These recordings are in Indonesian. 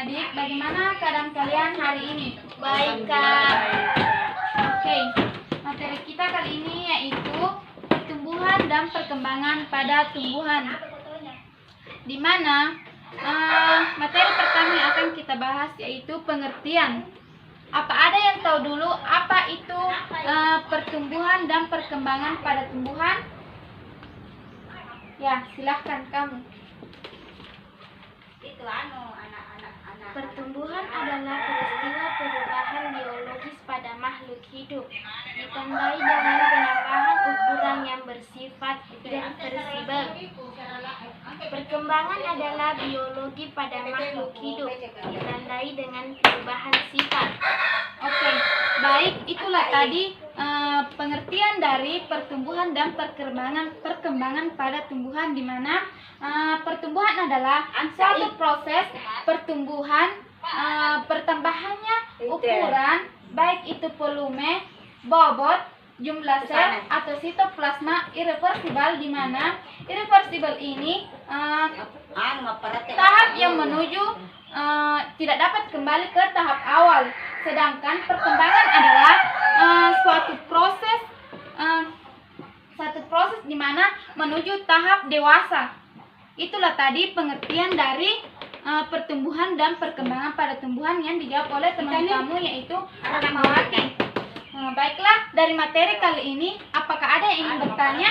adik-adik, bagaimana keadaan kalian hari ini? Baik, Kak. Oke, materi kita kali ini yaitu pertumbuhan dan perkembangan pada tumbuhan. Di mana materi pertama yang akan kita bahas yaitu pengertian. Apa ada yang tahu dulu apa itu pertumbuhan dan perkembangan pada tumbuhan? Ya, silahkan kamu. Itu anak-anak. Pertumbuhan adalah peristiwa perubahan biologis pada makhluk hidup, ditandai dengan penambahan ukuran yang bersifat irreversibel. Perkembangan adalah biologi pada makhluk hidup, ditandai dengan perubahan sifat. Oke, baik, itulah tadi pengertian dari pertumbuhan dan perkembangan pada tumbuhan, di mana pertumbuhan adalah suatu proses pertumbuhan, pertambahannya ukuran, baik itu volume, bobot, jumlah sel atau sitoplasma irreversibel, di mana irreversibel ini tahap yang menuju tidak dapat kembali ke tahap awal. Sedangkan perkembangan adalah suatu proses di mana menuju tahap dewasa. Itulah tadi pengertian dari pertumbuhan dan perkembangan pada tumbuhan yang dijawab oleh teman kamu yaitu Rahmawati. Baiklah, dari materi kali ini apakah ada yang ingin bertanya?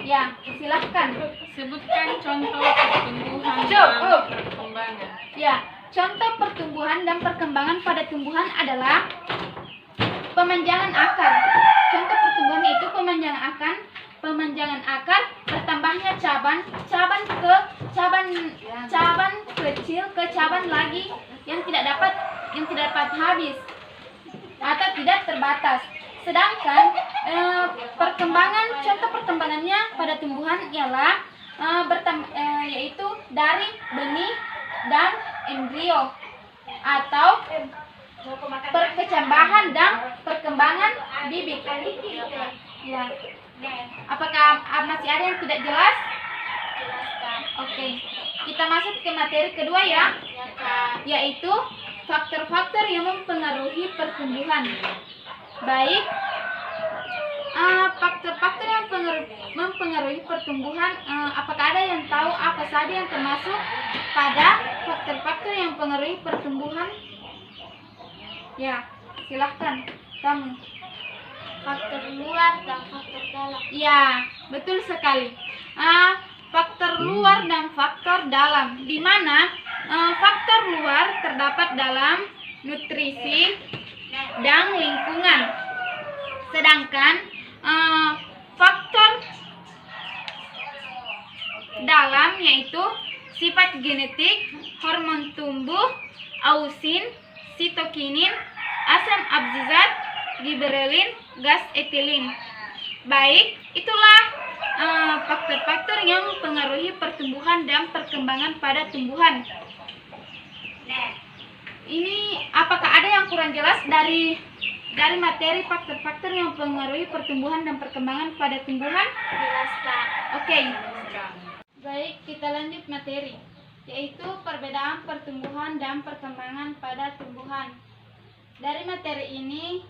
Ya, silahkan. Sebutkan contoh pertumbuhan dan perkembangan. Ya, contoh pertumbuhan dan perkembangan pada tumbuhan adalah pemanjangan akar. Contoh pertumbuhan itu pemanjangan akar, bertambahnya cabang kecil ke cabang lagi yang tidak dapat habis atau tidak terbatas. Sedangkan contoh perkembangannya pada tumbuhan ialah yaitu dari benih dan embrio atau perkecambahan dan perkembangan bibit. Ya. Apakah masih ada yang tidak jelas? Oke, kita masuk ke materi kedua ya, yaitu faktor-faktor yang mempengaruhi pertumbuhan. Baik, faktor-faktor yang mempengaruhi pertumbuhan, apakah ada yang tahu apa saja yang termasuk pada faktor-faktor yang mempengaruhi pertumbuhan? Ya, silahkan kamu. Faktor luar dan faktor dalam. Ya, betul sekali. Faktor luar dan faktor dalam, di mana faktor luar terdapat dalam nutrisi dan lingkungan. Sedangkan faktor dalam yaitu sifat genetik, hormon tumbuh, ausin, sitokinin, asam absisat, giberelin, gas etilin. Baik, itulah faktor-faktor yang mempengaruhi pertumbuhan dan perkembangan pada tumbuhan. Ini apakah ada yang kurang jelas dari materi faktor-faktor yang mempengaruhi pertumbuhan dan perkembangan pada tumbuhan? Jelas, Kak. Oke. Baik, kita lanjut materi, yaitu perbedaan pertumbuhan dan perkembangan pada tumbuhan. Dari materi ini,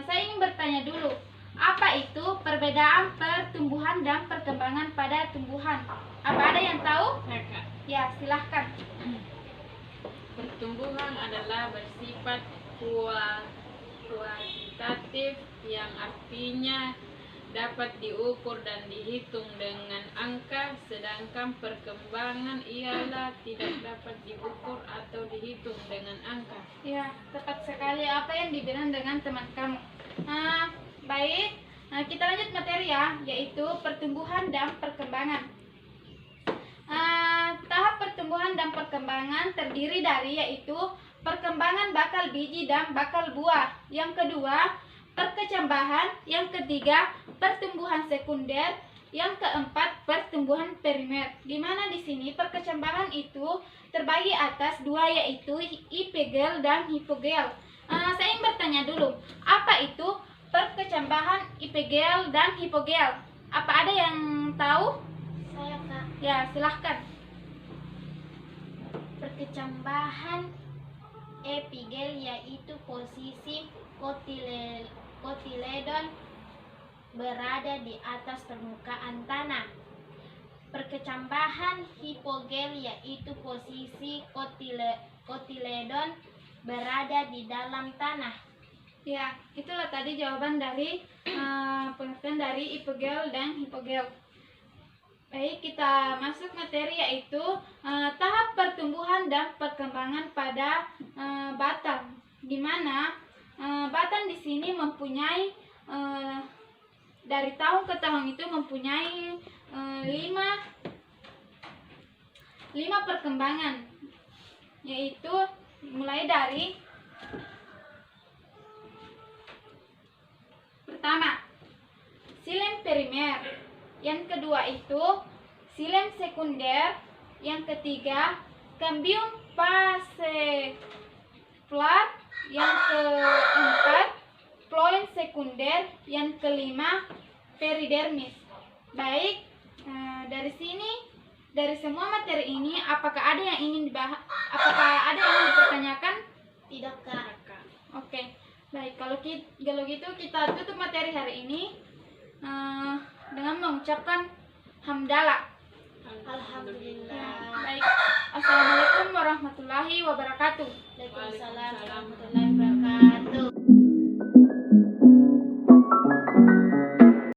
saya ingin bertanya dulu, apa itu perbedaan pertumbuhan dan perkembangan pada tumbuhan? Apa ada yang tahu? Ya, Kak. Ya, silahkan. Pertumbuhan adalah bersifat kuantitatif, yang artinya dapat diukur dan dihitung dengan angka, sedangkan perkembangan ialah tidak dapat diukur atau dihitung dengan angka. Ya, tepat sekali apa yang dibilang dengan teman kamu. Baik, kita lanjut materi ya, yaitu pertumbuhan dan perkembangan. Tahap pertumbuhan dan perkembangan terdiri dari yaitu perkembangan bakal biji dan bakal buah. Yang kedua, perkecambahan. Yang ketiga, pertumbuhan sekunder. Yang keempat, pertumbuhan primer. Di mana di sini perkecambahan itu terbagi atas dua, yaitu epigel dan hipogel. Saya ingin bertanya dulu, apa itu perkecambahan epigel dan hipogel? Apa ada yang tahu? Saya, Kak. Ya, silahkan. Perkecambahan epigel yaitu posisi kotiledon berada di atas permukaan tanah. Perkecambahan hipogel yaitu posisi kotiledon berada di dalam tanah. Ya, itulah tadi jawaban dari pengertian dari ipogel dan hipogel. Baik, kita masuk materi yaitu tahap pertumbuhan dan perkembangan pada batang. Di mana batang di sini mempunyai dari tahun ke tahun itu mempunyai 5 perkembangan, yaitu mulai dari pertama xilem primer, yang kedua itu xilem sekunder, yang ketiga cambium fascicular, yang keempat phloem sekunder, yang kelima peridermis. Baik, dari sini, dari semua materi ini, apakah ada yang ingin dibahas? Apakah ada yang ingin dipertanyakan? Tidak, Kak. Oke, baik. Kalau gitu kita tutup materi hari ini dengan mengucapkan hamdalah. Alhamdulillah. Baik. Assalamualaikum warahmatullahi wabarakatuh. Waalaikumsalam warahmatullahi wabarakatuh.